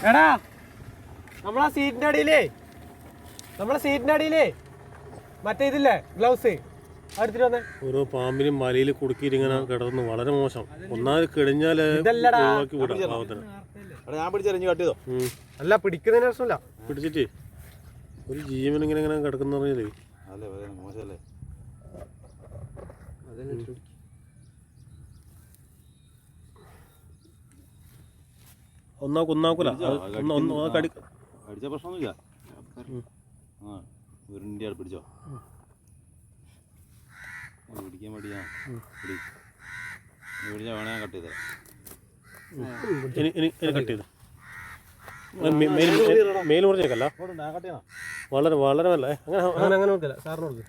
എടാ നമ്മളെ സീറ്റിന്റെ അടിയിലേ മറ്റേ ഇതില്ലേ ഗ്ലൗസ് അടുത്തിട്ട് വന്നേ. ഓരോ പാമ്പിനും മലയിൽ കുടുക്കിയിട്ട് ഇങ്ങനെ കിടന്നു വളരെ മോശം. ഒന്നാമത് കിടഞ്ഞാല് ഞാൻ പിടിച്ചെറിഞ്ഞ് കട്ട് ചെയ്തോ. അല്ല പിടിക്കുന്നതിന് പ്രശ്നമില്ല, പിടിച്ചിട്ട് ഒരു ജീവൻ ഇങ്ങനെ ഇങ്ങനെ കിടക്കുന്ന പറഞ്ഞാലേ അല്ലേ മോശമല്ലേ. ഒന്നാക്കൂല അടിച്ച പ്രശ്നമൊന്നുമില്ല. ആ ഉരുണ്ടിയാണ് പിടിച്ചോ. പിടിക്കാൻ മടിയാ. പിടിച്ചാൽ വേണേ കട്ട് ചെയ്തേ. കട്ട് ചെയ്ത് മെയിൽ മുറിച്ചേക്കല്ല, വളരെ വളരെ നല്ല അങ്ങനെ അങ്ങനെ നോക്കില്ല സാറിന് നോക്ക്.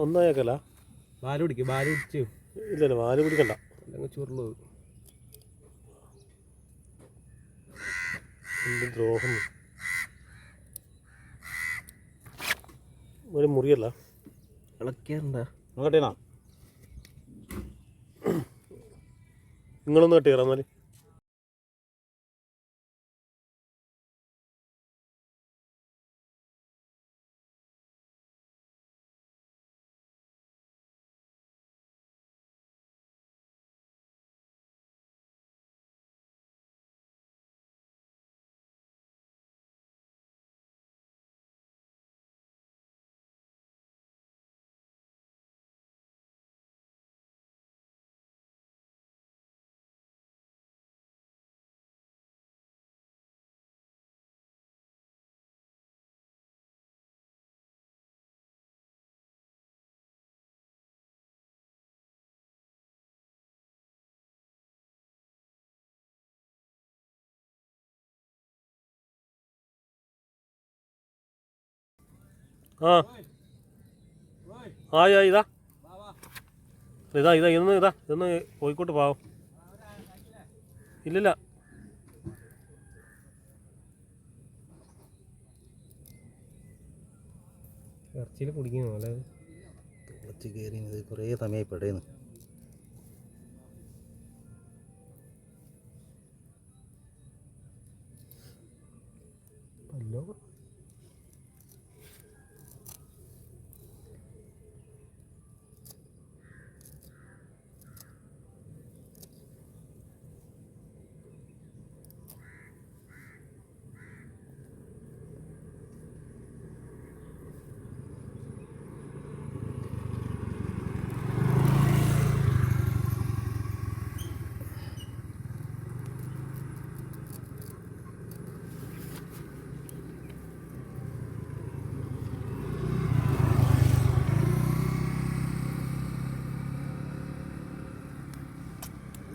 ഒന്നായേക്കല്ല. ബാല് പിടിച്ചു ഇല്ലല്ല വാല് പിടിക്കണ്ട, അല്ലെങ്കിൽ ചുരുളു ദ്രോഹം. ഒരു മുറിയല്ല ഇളക്കിയാറുണ്ടാ കട്ടീനാ. നിങ്ങളൊന്ന് കട്ടിയറ എന്നാല്. ആ ഇതാ ഇതൊന്ന് കോഴിക്കോട്ട് പാവം. ഇല്ലില്ല ഇറച്ചിയിൽ കുടിക്കുന്നു അല്ലേ. കുറച്ച് കയറി കുറേ സമയമായി പെടയുന്നു. അല്ലോ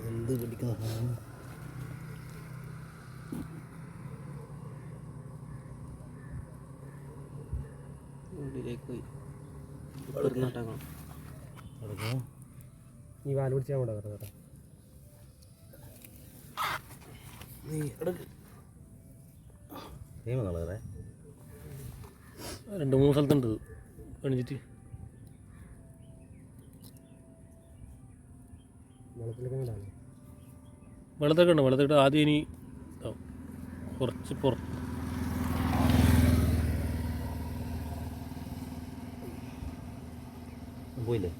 എന്ത് പിടിക്കുന്ന സാധനം. ഈ വാല് പിടിച്ചാൽ കൂടെ കേട്ടോ. നീ എടുക്ക്. 2-3 സ്ഥലത്തുണ്ട് കാണിച്ചിട്ട്. വെള്ളത്തൊക്കെ ഉണ്ട്. വെള്ളത്തിട്ട് ആദ്യം ഇനി കുറച്ച് പുറത്ത് പോയില്ലേ.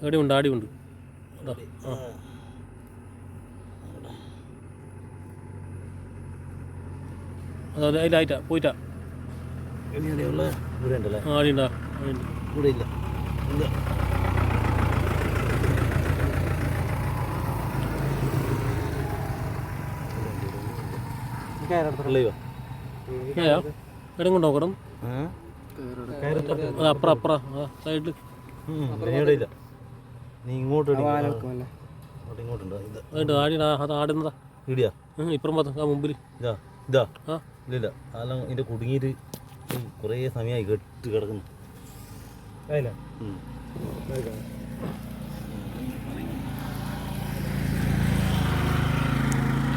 ആടിയുണ്ട് ആടിയുണ്ട്. അതാ ആ അതെ അതിലായിട്ടാ പോയിട്ടാ. ആടിയുണ്ടാ ഇവിടെ ഇല്ല. ഇടം കൊണ്ടോ കടം അപ്പുറം സൈഡിൽ നീ ഇങ്ങോട്ട് ആടിടാ. അത് ആടുന്നതാ ഇപ്പുറം ആ മുമ്പിൽ. ഇതാ ഇല്ല അതെല്ലാം ഇതിന്റെ കുടുങ്ങിയിട്ട് കുറേ സമയമായി കെട്ട് കിടക്കുന്നു.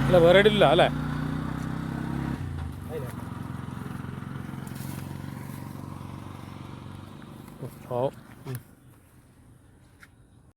അല്ല വേറെ ഇല്ല അല്ലേ. പാവം